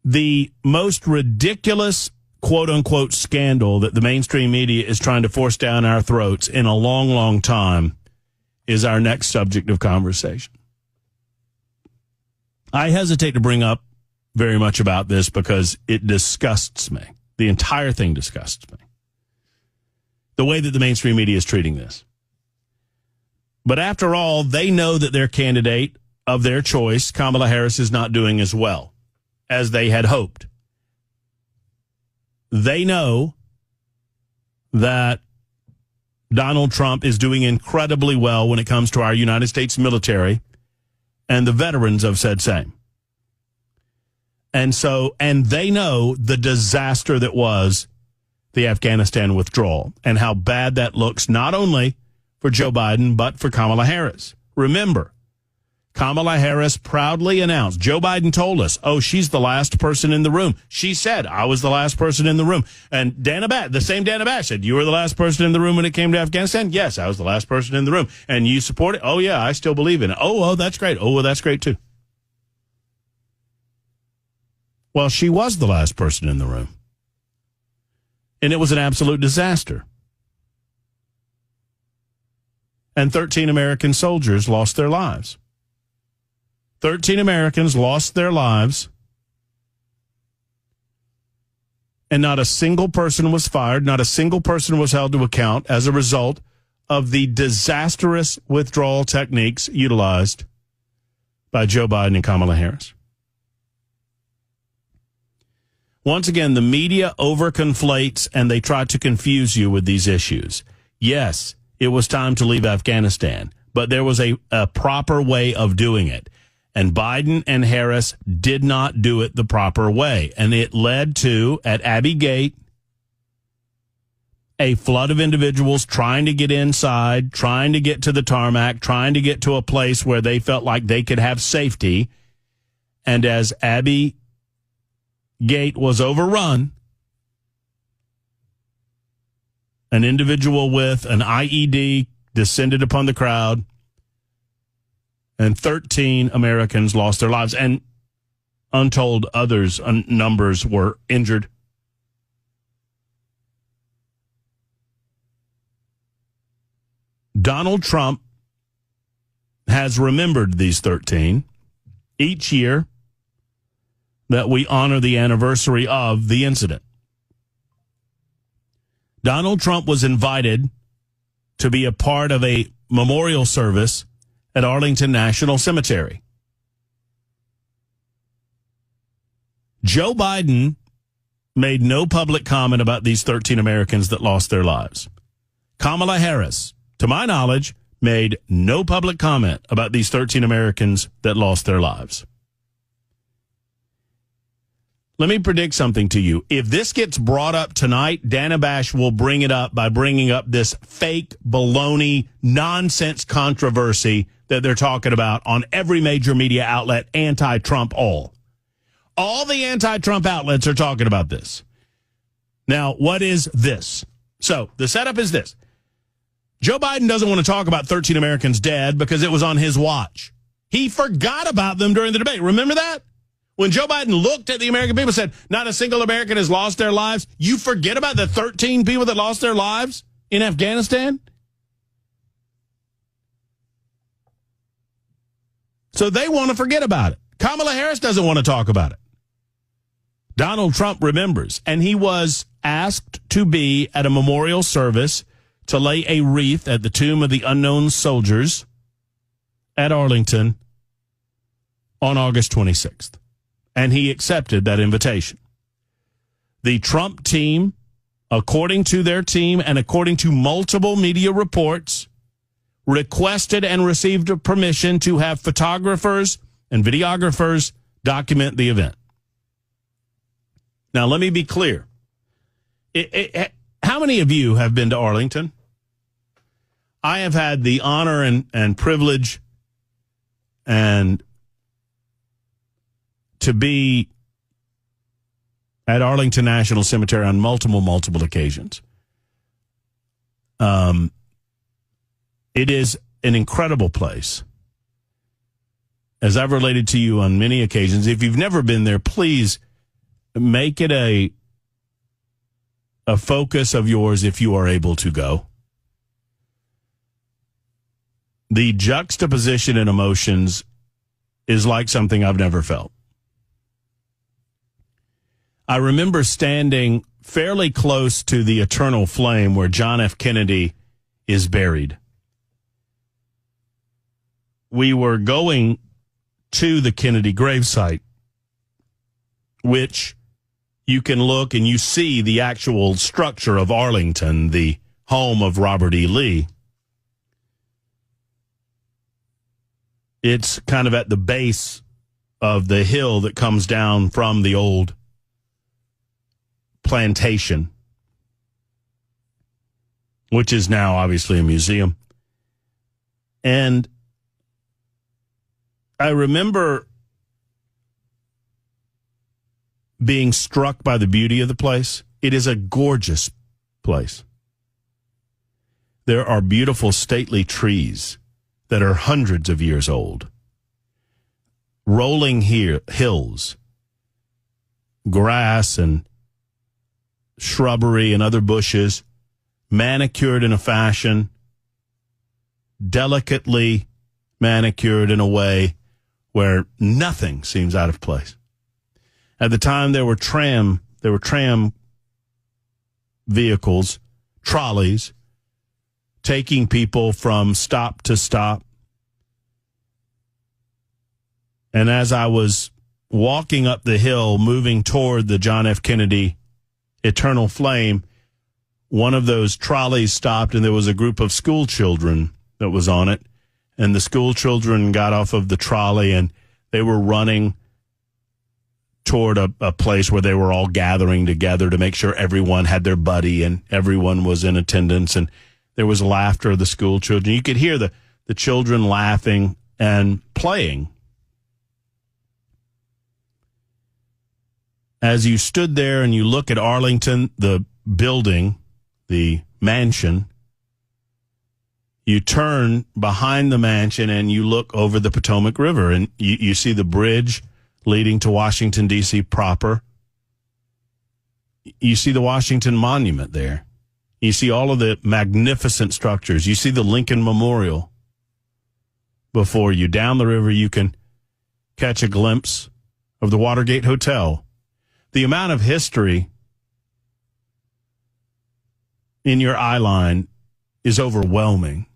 The most ridiculous, quote-unquote, scandal that the mainstream media is trying to force down our throats in a long, long time is our next subject of conversation. I hesitate to bring up very much about this because it disgusts me. The entire thing disgusts me. The way that the mainstream media is treating this. But after all, they know that their candidate of their choice, Kamala Harris, is not doing as well as they had hoped. They know that Donald Trump is doing incredibly well when it comes to our United States military and the veterans of said same. And they know the disaster that was the Afghanistan withdrawal and how bad that looks, not only for Joe Biden, but for Kamala Harris. Remember, Kamala Harris proudly announced, Joe Biden told us, she's the last person in the room. She said, I was the last person in the room. And the same Dana Bash said, you were the last person in the room when it came to Afghanistan? Yes, I was the last person in the room. And you support it? Oh, yeah, I still believe in it. Oh, that's great. Oh, well, that's great, too. Well, she was the last person in the room. And it was an absolute disaster. And 13 American soldiers lost their lives. 13 Americans lost their lives, and not a single person was fired, not a single person was held to account as a result of the disastrous withdrawal techniques utilized by Joe Biden and Kamala Harris. Once again, the media overconflates and they try to confuse you with these issues. Yes, it was time to leave Afghanistan, but there was a proper way of doing it. And Biden and Harris did not do it the proper way. And it led to, at Abbey Gate, a flood of individuals trying to get inside, trying to get to the tarmac, trying to get to a place where they felt like they could have safety. And as Abbey Gate was overrun, an individual with an IED descended upon the crowd, and 13 Americans lost their lives, and untold others, numbers were injured. Donald Trump has remembered these 13 each year that we honor the anniversary of the incident. Donald Trump was invited to be a part of a memorial service at Arlington National Cemetery. Joe Biden made no public comment about these 13 Americans that lost their lives. Kamala Harris, to my knowledge, made no public comment about these 13 Americans that lost their lives. Let me predict something to you. If this gets brought up tonight, Dana Bash will bring it up by bringing up this fake, baloney, nonsense controversy that they're talking about on every major media outlet, anti-Trump all. All the anti-Trump outlets are talking about this. Now, what is this? So, the setup is this. Joe Biden doesn't want to talk about 13 Americans dead because it was on his watch. He forgot about them during the debate. Remember that? When Joe Biden looked at the American people and said, not a single American has lost their lives, you forget about the 13 people that lost their lives in Afghanistan? So they want to forget about it. Kamala Harris doesn't want to talk about it. Donald Trump remembers, and he was asked to be at a memorial service to lay a wreath at the tomb of the unknown soldiers at Arlington on August 26th. And he accepted that invitation. The Trump team, according to their team and according to multiple media reports, requested and received permission to have photographers and videographers document the event. Now, let me be clear. How many of you have been to Arlington? I have had the honor and privilege and to be at Arlington National Cemetery on multiple occasions. It is an incredible place. As I've related to you on many occasions, if you've never been there, please make it a focus of yours if you are able to go. The juxtaposition in emotions is like something I've never felt. I remember standing fairly close to the eternal flame where John F. Kennedy is buried. We were going to the Kennedy gravesite, which you can look and you see the actual structure of Arlington, the home of Robert E. Lee. It's kind of at the base of the hill that comes down from the old plantation, which is now obviously a museum. And I remember being struck by the beauty of the place. It is a gorgeous place. There are beautiful, stately trees that are hundreds of years old. Rolling hills, grass and shrubbery and other bushes, manicured in a fashion, delicately manicured in a way where nothing seems out of place. At the time, there were tram vehicles, trolleys, taking people from stop to stop. And as I was walking up the hill, moving toward the John F. Kennedy Eternal Flame, one of those trolleys stopped, and there was a group of school children that was on it. And the school children got off of the trolley, and they were running toward a place where they were all gathering together to make sure everyone had their buddy and everyone was in attendance. And there was laughter of the school children. You could hear the children laughing and playing. As you stood there and you look at Arlington, the building, the mansion, you turn behind the mansion and you look over the Potomac River, and you see the bridge leading to Washington, D.C. proper. You see the Washington Monument there. You see all of the magnificent structures. You see the Lincoln Memorial before you. Down the river, you can catch a glimpse of the Watergate Hotel. The amount of history in your eye line is overwhelming,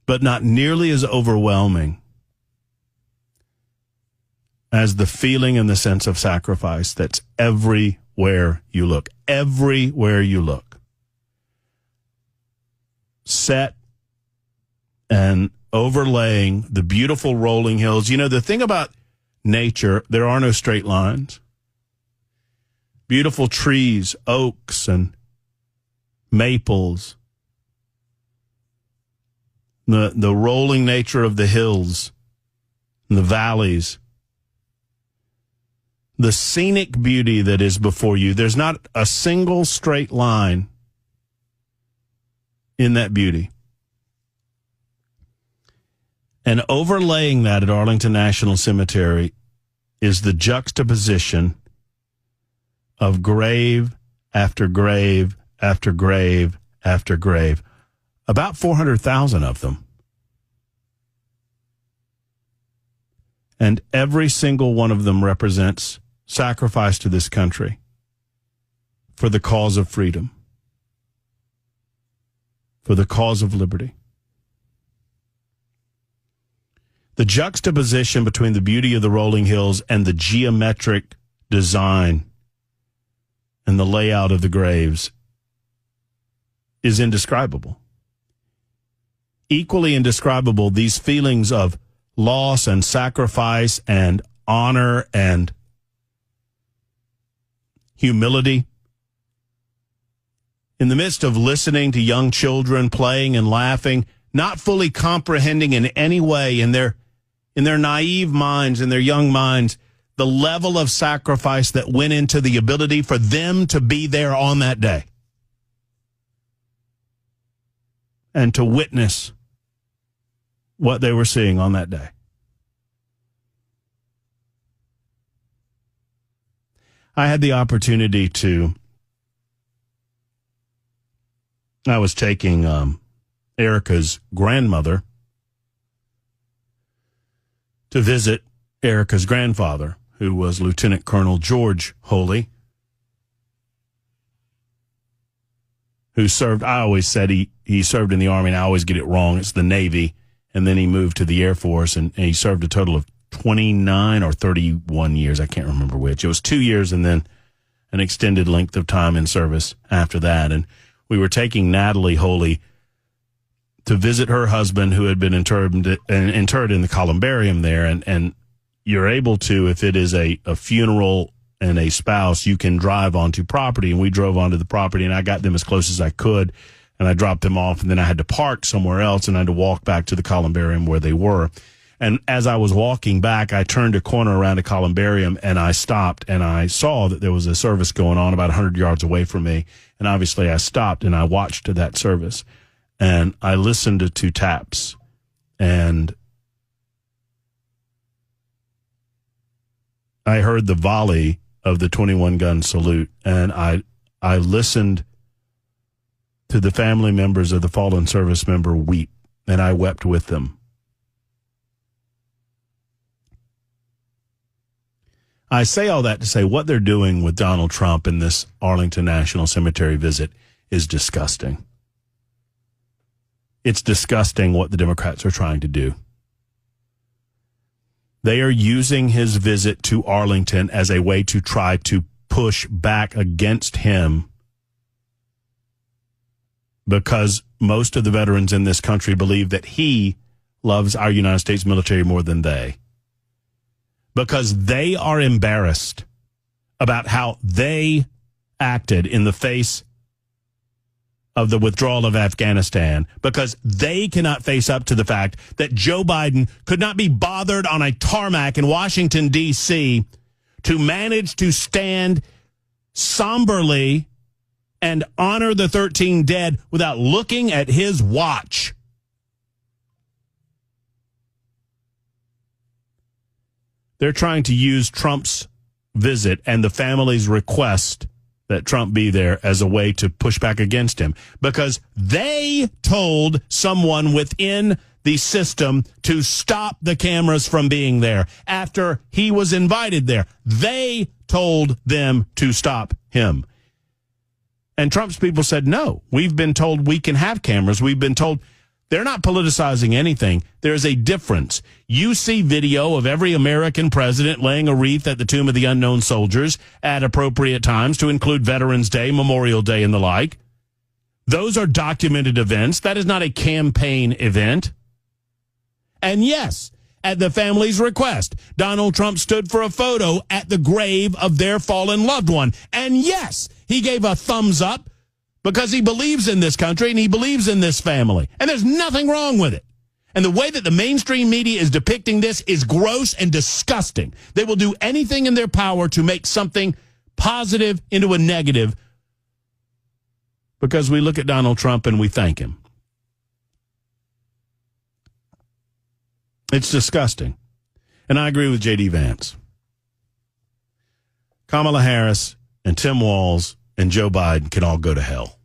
but not nearly as overwhelming as the feeling and the sense of sacrifice that's everywhere you look. Everywhere you look. Set and overlaying the beautiful rolling hills. You know, the thing about nature, there are no straight lines. Beautiful trees, oaks and maples. The rolling nature of the hills and the valleys. The scenic beauty that is before you. There's not a single straight line in that beauty. And overlaying that at Arlington National Cemetery is the juxtaposition of grave after grave after grave after grave. About 400,000 of them. And every single one of them represents sacrifice to this country for the cause of freedom, for the cause of liberty. The juxtaposition between the beauty of the rolling hills and the geometric design and the layout of the graves is indescribable. Equally indescribable, these feelings of loss and sacrifice and honor and humility. In the midst of listening to young children playing and laughing, not fully comprehending in any way in their naive minds, in their young minds, the level of sacrifice that went into the ability for them to be there on that day and to witness what they were seeing on that day. I had the opportunity I was taking Erica's grandmother to visit Erica's grandfather, who was Lieutenant Colonel George Holy, who served, I always said he served in the Army, and I always get it wrong. It's the Navy, and then he moved to the Air Force, and he served a total of 29 or 31 years. I can't remember which. It was 2 years and then an extended length of time in service after that. And we were taking Natalie Holy to visit her husband, who had been interred in the columbarium there. And you're able to, if it is a funeral and a spouse, you can drive onto property. And we drove onto the property, and I got them as close as I could, and I dropped them off, and then I had to park somewhere else, and I had to walk back to the columbarium where they were. And as I was walking back, I turned a corner around a columbarium, and I stopped, and I saw that there was a service going on about 100 yards away from me. And obviously I stopped, and I watched that service, and I listened to 2 taps, and I heard the volley of the 21-gun salute, and I listened to the family members of the fallen service member weep, and I wept with them. I say all that to say what they're doing with Donald Trump in this Arlington National Cemetery visit is disgusting. It's disgusting what the Democrats are trying to do. They are using his visit to Arlington as a way to try to push back against him, because most of the veterans in this country believe that he loves our United States military more than they. Because they are embarrassed about how they acted in the face of the withdrawal of Afghanistan, because they cannot face up to the fact that Joe Biden could not be bothered on a tarmac in Washington, D.C. to manage to stand somberly and honor the 13 dead without looking at his watch. They're trying to use Trump's visit and the family's request that Trump be there as a way to push back against him, because they told someone within the system to stop the cameras from being there after he was invited there. They told them to stop him. And Trump's people said, no, we've been told we can have cameras. We've been told. They're not politicizing anything. There's a difference. You see video of every American president laying a wreath at the Tomb of the Unknown Soldiers at appropriate times, to include Veterans Day, Memorial Day, and the like. Those are documented events. That is not a campaign event. And yes, at the family's request, Donald Trump stood for a photo at the grave of their fallen loved one. And yes, he gave a thumbs up, because he believes in this country and he believes in this family. And there's nothing wrong with it. And the way that the mainstream media is depicting this is gross and disgusting. They will do anything in their power to make something positive into a negative, because we look at Donald Trump and we thank him. It's disgusting. And I agree with J.D. Vance. Kamala Harris and Tim Walz and Joe Biden can all go to hell.